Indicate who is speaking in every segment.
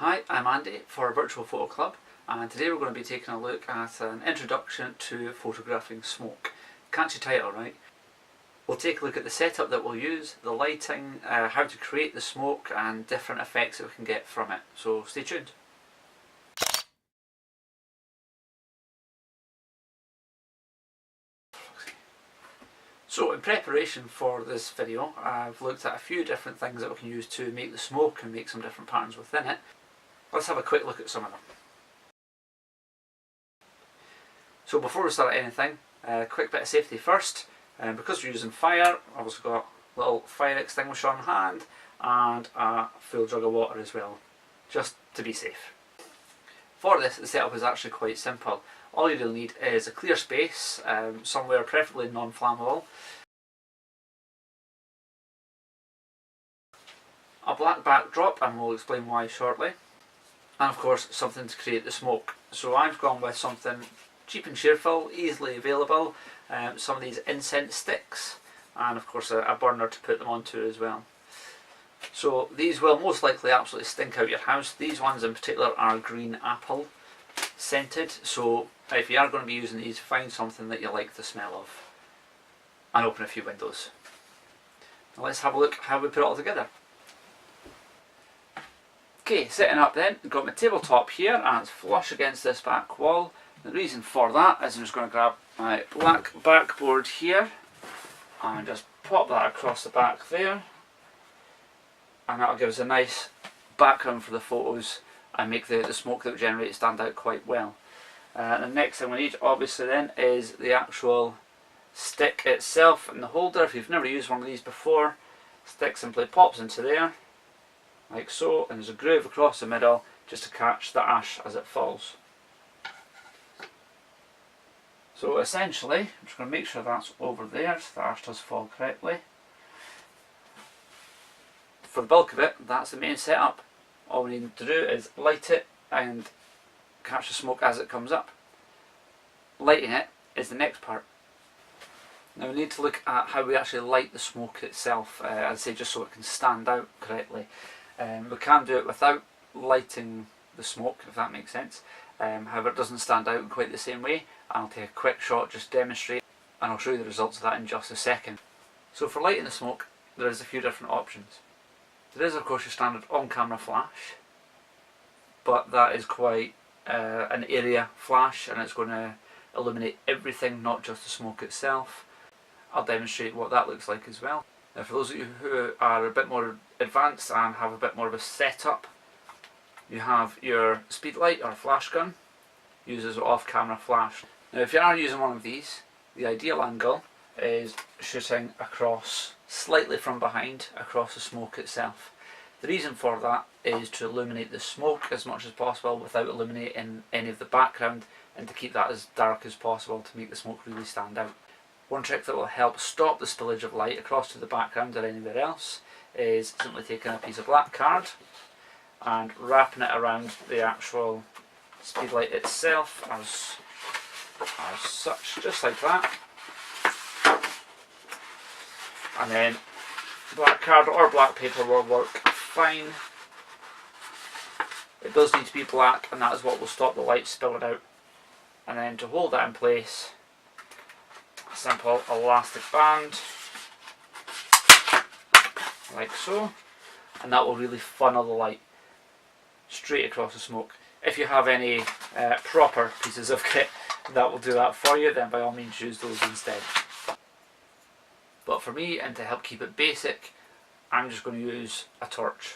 Speaker 1: Hi, I'm Andy for Virtual Photo Club, and today we're going to be taking a look at an introduction to photographing smoke. Catchy title, right? We'll take a look at the setup that we'll use, the lighting, how to create the smoke and different effects that we can get from it. So stay tuned. So in preparation for this video, I've looked at a few different things that we can use to make the smoke and make some different patterns within it. Let's have a quick look at some of them. So before we start anything, a quick bit of safety first. Because we're using fire, I've also got a little fire extinguisher on hand and a full jug of water as well, just to be safe. For this, the setup is actually quite simple. All you really need is a clear space, somewhere preferably non-flammable, a black backdrop, and we'll explain why shortly, and of course something to create the smoke. So I've gone with something cheap and cheerful, easily available, some of these incense sticks, and of course a burner to put them onto as well. So these will most likely absolutely stink out your house. These ones in particular are green apple scented, so if you are going to be using these, find something that you like the smell of and open a few windows. Now let's have a look how we put it all together. Okay, setting up then, I've got my tabletop here and it's flush against this back wall. The reason for that is I'm just going to grab my black backboard here and just pop that across the back there, and that'll give us a nice background for the photos and make the smoke that we generate stand out quite well. The next thing we need obviously then is the actual stick itself and the holder. If you've never used one of these before, stick simply pops into there like so, and there's a groove across the middle just to catch the ash as it falls. So essentially, I'm just going to make sure that's over there so the ash does fall correctly. For the bulk of it, that's the main setup. All we need to do is light it and catch the smoke as it comes up. Lighting it is the next part. Now we need to look at how we actually light the smoke itself, as I say, just so it can stand out correctly. We can do it without lighting the smoke, if that makes sense. However, it doesn't stand out in quite the same way, and I'll take a quick shot just to demonstrate, and I'll show you the results of that in just a second. So for lighting the smoke, there is a few different options. There is of course your standard on-camera flash, but that is quite an area flash and it's going to illuminate everything, not just the smoke itself. I'll demonstrate what that looks like as well. Now for those of you who are a bit more advanced and have a bit more of a setup, you have your speed light or flash gun, uses off-camera flash. Now if you are using one of these, the ideal angle is shooting across, slightly from behind, across the smoke itself. The reason for that is to illuminate the smoke as much as possible without illuminating any of the background, and to keep that as dark as possible to make the smoke really stand out. One trick that will help stop the spillage of light across to the background or anywhere else is simply taking a piece of black card and wrapping it around the actual speed light itself as such, just like that. And then black card or black paper will work fine. It does need to be black, and that is what will stop the light spilling out. And then to hold that in place, a simple elastic band like so, and that will really funnel the light straight across the smoke. If you have any proper pieces of kit that will do that for you, then by all means use those instead. But for me, and to help keep it basic, I'm just going to use a torch.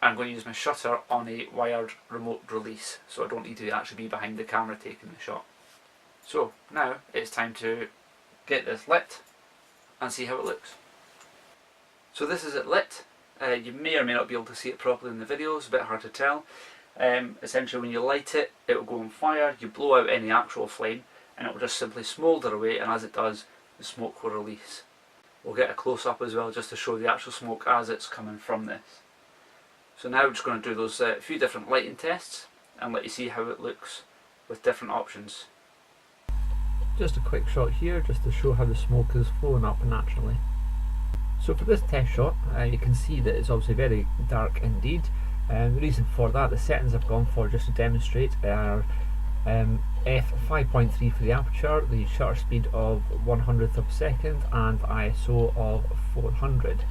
Speaker 1: I'm going to use my shutter on a wired remote release, so I don't need to actually be behind the camera taking the shot. So now it's time to get this lit and see how it looks. So this is it lit. You may or may not be able to see it properly in the video, it's a bit hard to tell. Essentially when you light it, it will go on fire, you blow out any actual flame, and it will just simply smoulder away, and as it does, the smoke will release. We'll get a close-up as well just to show the actual smoke as it's coming from this. So now we're just going to do those few different lighting tests and let you see how it looks with different options. Just a quick shot here just to show how the smoke is flowing up naturally. So for this test shot, you can see that it's obviously very dark indeed.
Speaker 2: The reason for that, the settings I've gone for just to demonstrate are f5.3 for the aperture, the shutter speed of 1/100th of a second, and ISO of 400,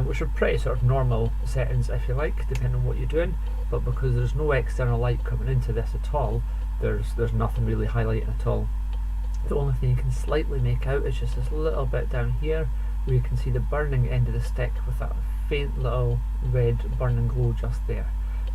Speaker 2: which are pretty sort of normal settings if you like, depending on what you're doing. But because there's no external light coming into this at all, there's nothing really highlighting at all. The only thing you can slightly make out is just this little bit down here where you can see the burning end of the stick with that faint little red burning glow just there.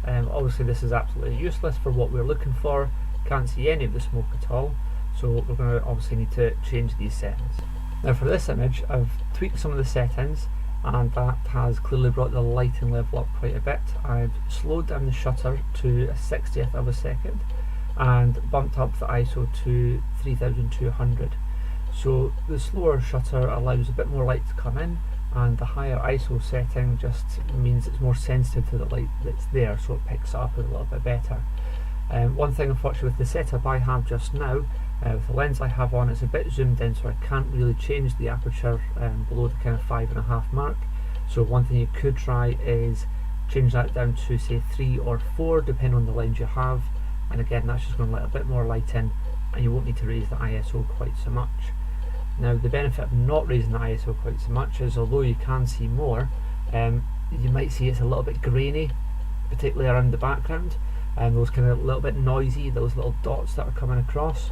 Speaker 2: Obviously this is absolutely useless for what we're looking for, can't see any of the smoke at all, so we're going to obviously need to change these settings. Now for this image I've tweaked some of the settings, and that has clearly brought the lighting level up quite a bit. I've slowed down the shutter to a 60th of a second and bumped up the ISO to 3200. So the slower shutter allows a bit more light to come in, and the higher ISO setting just means it's more sensitive to the light that's there, so it picks it up a little bit better. One thing unfortunately with the setup I have just now, with the lens I have on, it's a bit zoomed in, so I can't really change the aperture below the kind of 5.5 mark. So one thing you could try is change that down to say 3 or 4 depending on the lens you have, and again that's just going to let a bit more light in, and you won't need to raise the ISO quite so much. Now the benefit of not raising the ISO quite so much is, although you can see more, you might see it's a little bit grainy, particularly around the background, and those kind of little bit noisy, those little dots that are coming across.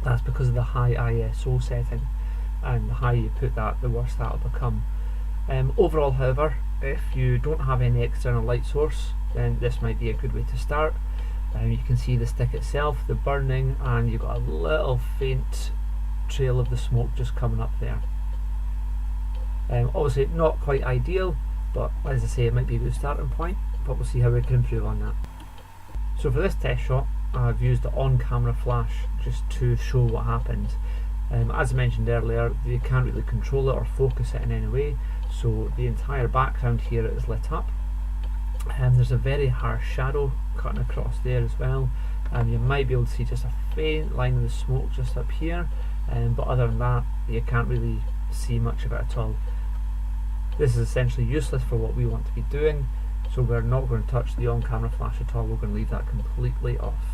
Speaker 2: That's because of the high ISO setting, and the higher you put that, the worse that'll become. Overall however, if you don't have any external light source, then this might be a good way to start. You can see the stick itself, the burning, and you've got a little faint trail of the smoke just coming up there. Obviously not quite ideal, but as I say, it might be a good starting point, but we'll see how we can improve on that. So for this test shot I've used the on-camera flash just to show what happens. As I mentioned earlier, you can't really control it or focus it in any way, so the entire background here is lit up. There's a very harsh shadow cutting across there as well, and you might be able to see just a faint line of the smoke just up here, but other than that you can't really see much of it at all. This is essentially useless for what we want to be doing, so we're not going to touch the on-camera flash at all, we're going to leave that completely off.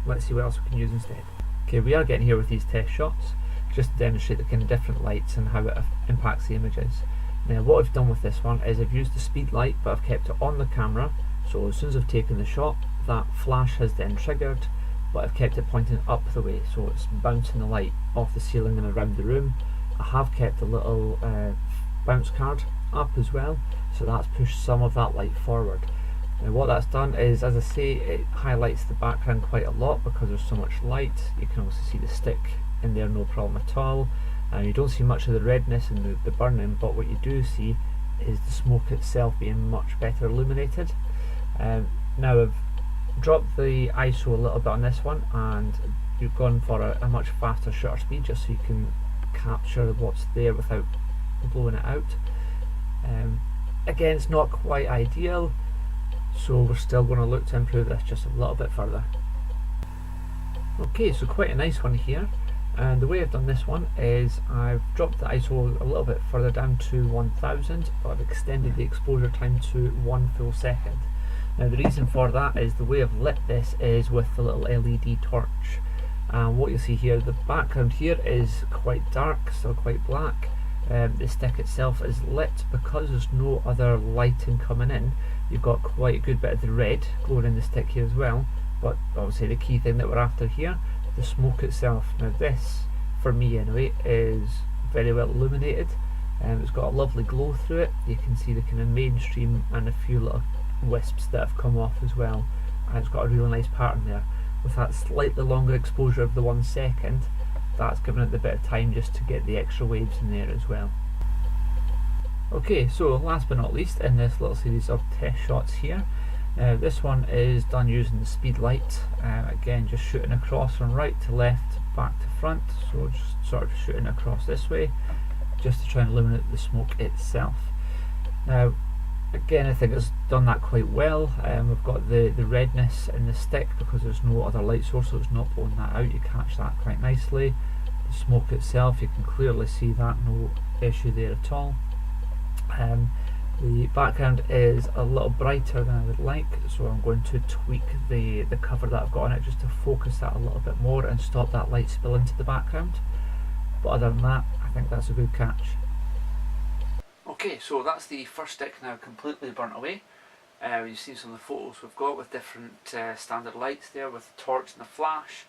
Speaker 2: Let's see what else we can use instead. Okay, we are getting here with these test shots just to demonstrate the kind of different lights and how it impacts the images. Now what I've done with this one is I've used the speed light, but I've kept it on the camera, so as soon as I've taken the shot, that flash has then triggered, but I've kept it pointing up the way, so it's bouncing the light off the ceiling and around the room. I have kept a little bounce card up as well, so that's pushed some of that light forward. Now what that's done is, as I say, it highlights the background quite a lot because there's so much light. You can also see the stick in there, no problem at all. You don't see much of the redness and the burning, but what you do see is the smoke itself being much better illuminated. Now I've dropped the ISO a little bit on this one, and you've gone for a much faster shutter speed just so you can capture what's there without blowing it out. Again, it's not quite ideal, so we're still going to look to improve this just a little bit further. Okay, so quite a nice one here, and the way I've done this one is I've dropped the ISO a little bit further down to 1000, but I've extended the exposure time to 1 full second. Now the reason for that is the way I've lit this is with the little LED torch, and what you'll see here, the background here is quite dark, still quite black. The stick itself is lit because there's no other lighting coming in. You've got quite a good bit of the red glowing in the stick here as well, but obviously the key thing that we're after here, the smoke itself. Now this, for me anyway, is very well illuminated, and it's got a lovely glow through it. You can see the kind of mainstream and a few little wisps that have come off as well, and it's got a really nice pattern there. With that slightly longer exposure of the 1 second, that's given it the bit of time just to get the extra waves in there as well. Okay, so last but not least in this little series of test shots here, this one is done using the speed light, again just shooting across from right to left, back to front, so just sort of shooting across this way just to try and illuminate the smoke itself. Now again, I think it's done that quite well. We've got the redness in the stick because there's no other light source, so it's not blowing that out. You catch that quite nicely. The smoke itself, you can clearly see that, no issue there at all. The background is a little brighter than I would like, so I'm going to tweak the cover that I've got on it just to focus that a little bit more and stop that light spill into the background. But other than that, I think that's a good catch.
Speaker 1: Okay, so that's the first stick now completely burnt away. You've seen some of the photos we've got with different standard lights there with the torch and the flash.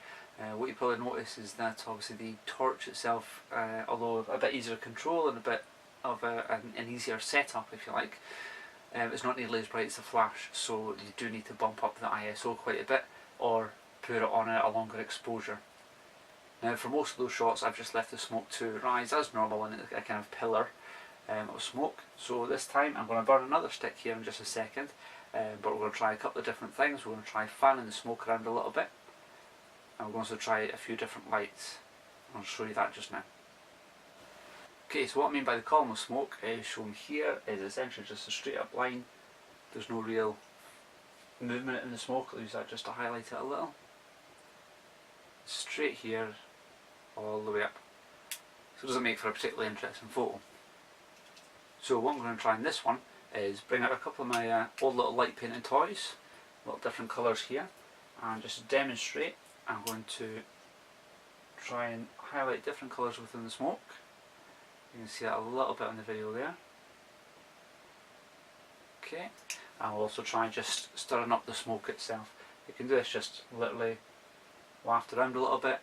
Speaker 1: What you probably notice is that obviously the torch itself, although a bit easier to control and a bit of an easier setup if you like, it's not nearly as bright as the flash, so you do need to bump up the ISO quite a bit or put it on a longer exposure. Now for most of those shots I've just left the smoke to rise as normal in a kind of pillar of smoke. So this time I'm going to burn another stick here in just a second, but we're going to try a couple of different things. We're going to try fanning the smoke around a little bit, and we're going to try a few different lights. I'll show you that just now. Okay, so what I mean by the column of smoke is shown here is essentially just a straight up line. There's no real movement in the smoke. I'll use that just to highlight it a little. Straight here, all the way up. So it doesn't make for a particularly interesting photo. So what I'm going to try in this one is bring out a couple of my old little light painting toys, little different colours here, and just to demonstrate I'm going to try and highlight different colours within the smoke. You can see that a little bit on the video there. Okay, and we'll also try just stirring up the smoke itself. You can do this just literally waft around a little bit.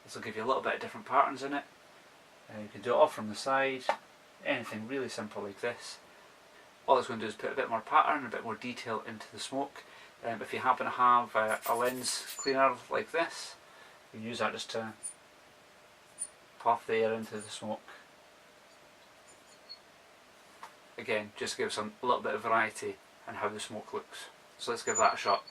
Speaker 1: This will give you a little bit of different patterns in it. You can do it off from the side, anything really simple like this. All it's going to do is put a bit more pattern, a bit more detail into the smoke. If you happen to have a lens cleaner like this, you can use that just to puff the air into the smoke. Again, just gives a little bit of variety in how the smoke looks. So let's give that a shot.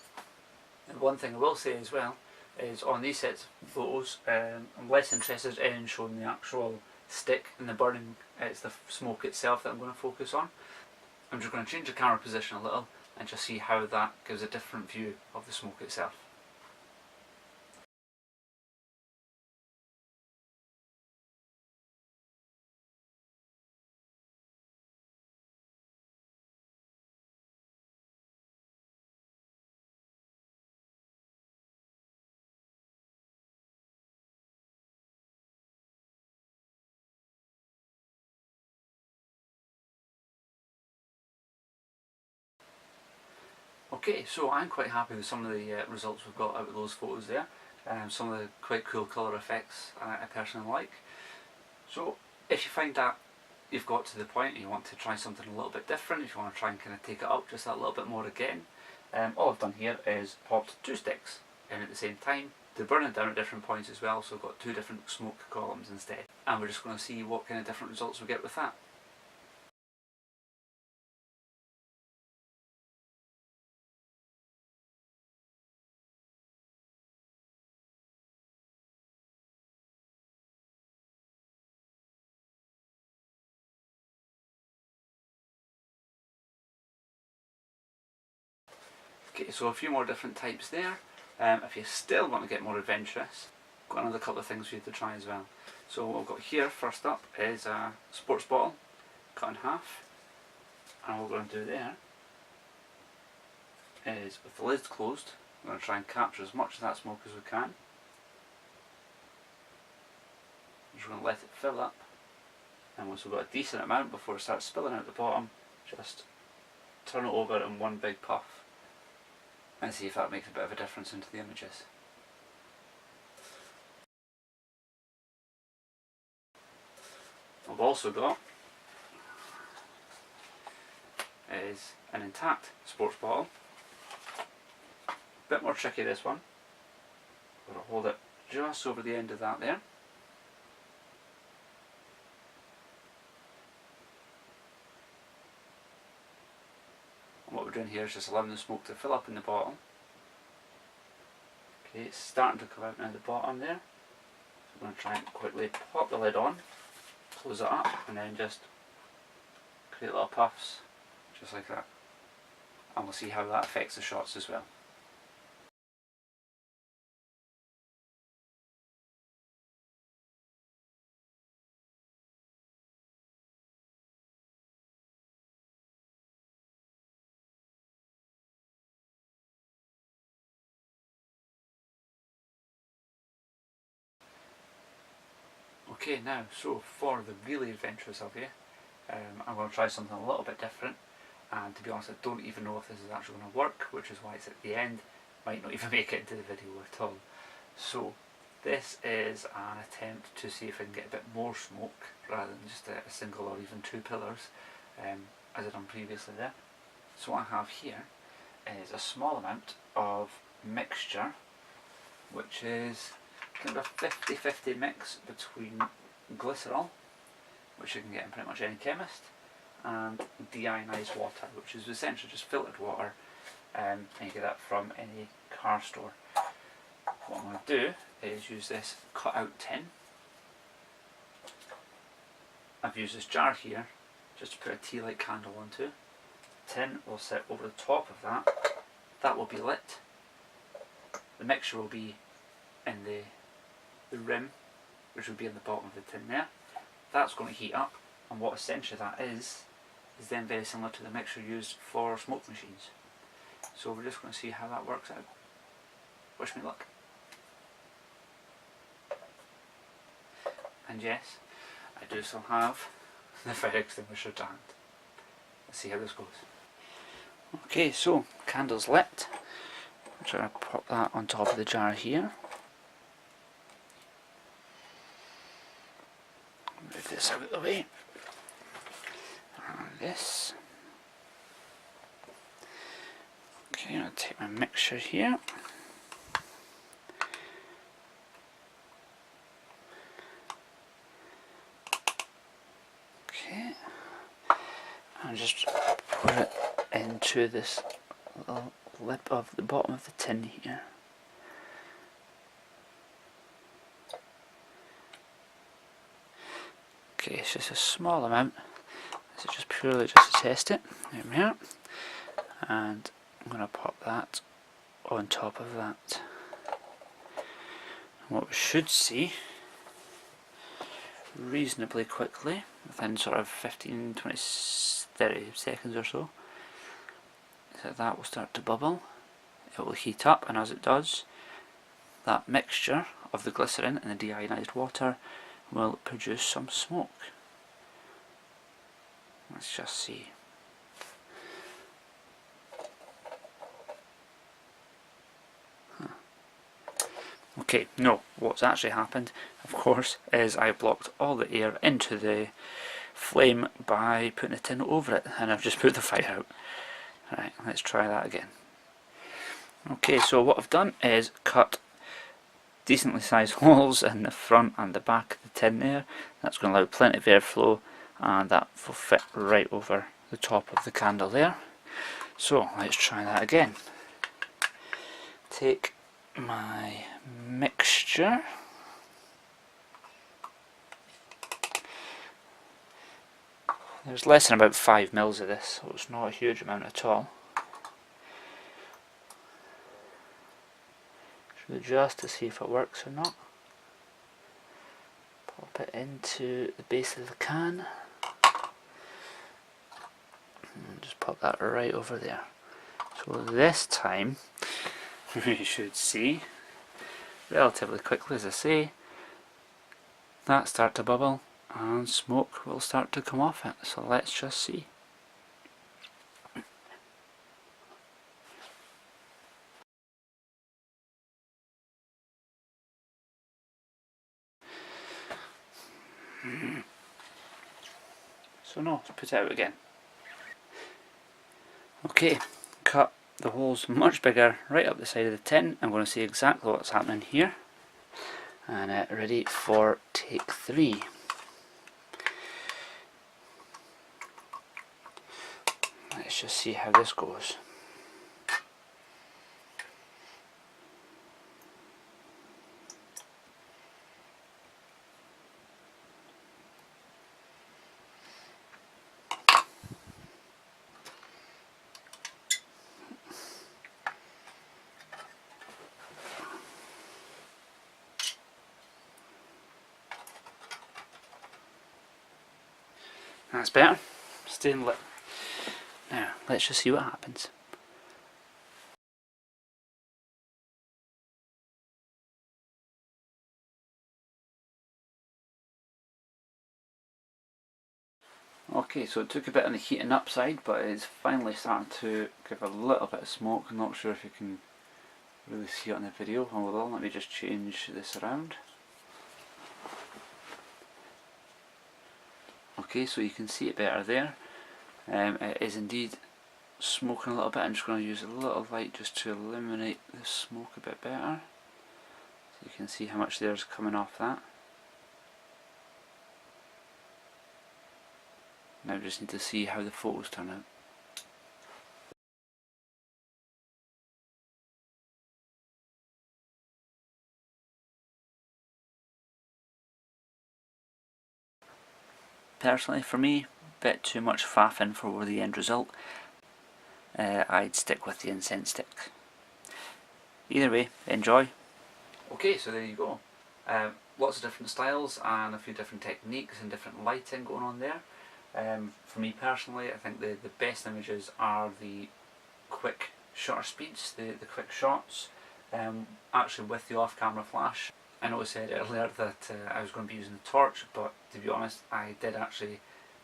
Speaker 1: And one thing I will say as well is on these sets of photos, I'm less interested in showing the actual stick and the burning, it's the smoke itself that I'm going to focus on. I'm just going to change the camera position a little and just see how that gives a different view of the smoke itself. Okay, so I'm quite happy with some of the results we've got out of those photos there. Some of the quite cool colour effects I personally like. So if you find that you've got to the point and you want to try something a little bit different, if you want to try and kind of take it up just that little bit more again, all I've done here is popped two sticks in at the same time. They're burning down at different points as well, so I've got two different smoke columns instead. And we're just going to see what kind of different results we get with that. Okay, so a few more different types there. If you still want to get more adventurous, I've got another couple of things for you to try as well. So what I've got here first up is a sports bottle cut in half, and what we're going to do there is with the lid closed, we're going to try and capture as much of that smoke as we can. I'm just going to let it fill up, and once we've got a decent amount before it starts spilling out the bottom, just turn it over in one big puff and see if that makes a bit of a difference into the images. I've also got is an intact sports bottle. A bit more tricky this one. I'm going to hold it just over the end of that there. And what we're doing here is just allowing the smoke to fill up in the bottle. Okay, it's starting to come out now the bottom there. So I'm going to try and quickly pop the lid on, close it up, and then just create little puffs, just like that. And we'll see how that affects the shots as well. Okay, now, so for the really adventurous of you, I'm going to try something a little bit different, and to be honest I don't even know if this is actually going to work, which is why it's at the end. Might not even make it into the video at all. So this is an attempt to see if I can get a bit more smoke rather than just a single or even two pillars, as I've done previously there. So what I have here is a small amount of mixture, which is kind of a 50-50 mix between glycerol, which you can get in pretty much any chemist, and deionized water, which is essentially just filtered water, and you get that from any car store. What I'm going to do is use this cut out tin. I've used this jar here just to put a tea light candle onto. The tin will sit over the top of that. That will be lit. The mixture will be in the rim, which will be in the bottom of the tin there. That's going to heat up, and what essentially that is then very similar to the mixture used for smoke machines. So we're just going to see how that works out. Wish me luck. And yes, I do still have the fire extinguisher to hand. Let's see how this goes. Okay, so candle's lit. I'm trying to pop that on top of the jar here. Move this out of the way. And this. Okay, I'm going to take my mixture here. Okay. And just put it into this little lip of the bottom of the tin here. Okay, it's just a small amount. This is just purely just to test it. There we are. And I'm going to pop that on top of that. And what we should see reasonably quickly, within sort of 15, 20, 30 seconds or so, is that will start to bubble. It will heat up, and as it does, that mixture of the glycerin and the deionized water will produce some smoke. Let's just see. Okay, no, what's actually happened, of course, is I blocked all the air into the flame by putting a tin over it, and I've just put the fire out. Right, let's try that again. Okay, so what I've done is cut decently sized holes in the front and the back of the tin there. That's going to allow plenty of airflow, and that will fit right over the top of the candle there. So let's try that again. Take my mixture, there's less than about 5 mils of this, so it's not a huge amount at all. Should adjust to see if it works or not. Pop it into the base of the can and just pop that right over there. So this time we should see relatively quickly, as I say, that start to bubble and smoke will start to come off it. So let's just see. So no, let's put it out again. Okay, cut the holes much bigger right up the side of the tin. I'm going to see exactly what's happening here. And ready for take 3. Let's just see how this goes. That's better. Staying lit. Now, let's just see what happens. Okay, so it took a bit on the heating up side, but it's finally starting to give a little bit of smoke. I'm not sure if you can really see it on the video. Hold on, let me just change this around. Okay, so you can see it better there. It is indeed smoking a little bit. I'm just going to use a little light just to illuminate the smoke a bit better. So you can see how much there's coming off that. Now we just need to see how the photos turn out. Personally, for me, a bit too much faffing for the end result. I'd stick with the incense stick. Either way, enjoy. Okay, so there you go. Lots of different styles and a few different techniques and different lighting going on there. For me personally, I think the best images are the quick shutter speeds, the quick shots, actually with the off-camera flash. I know I said earlier that I was going to be using the torch, but to be honest, I did actually,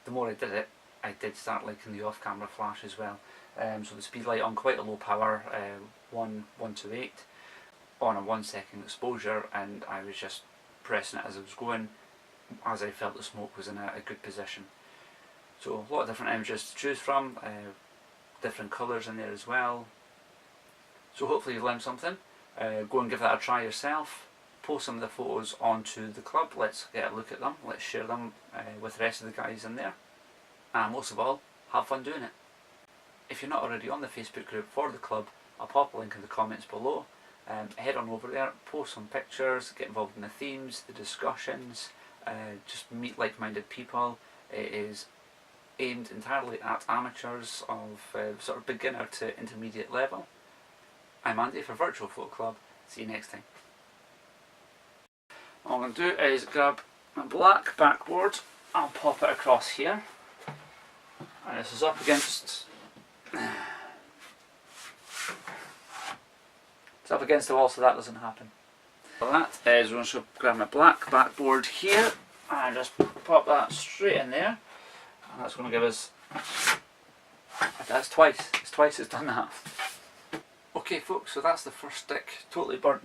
Speaker 1: the more I did it, I did start liking the off-camera flash as well. So the speed light on quite a low power, 128, on a 1 second exposure, and I was just pressing it as I was going, as I felt the smoke was in a good position. So a lot of different images to choose from, different colours in there as well. So hopefully you learned something. Go and give that a try yourself. Post some of the photos onto the club. Let's get a look at them. Let's share them with the rest of the guys in there. And most of all, have fun doing it. If you're not already on the Facebook group for the club, I'll pop a link in the comments below. Head on over there, post some pictures, get involved in the themes, the discussions, just meet like-minded people. It is aimed entirely at amateurs of sort of beginner to intermediate level. I'm Andy for Virtual Photo Club. See you next time. All I'm going to do is grab a black backboard, I'll pop it across here, and this is up against, it's up against the wall so that doesn't happen. So that is, we're going to grab my black backboard here and just pop that straight in there, and that's going to give us, that's twice, it's done that. Okay folks, so that's the first stick totally burnt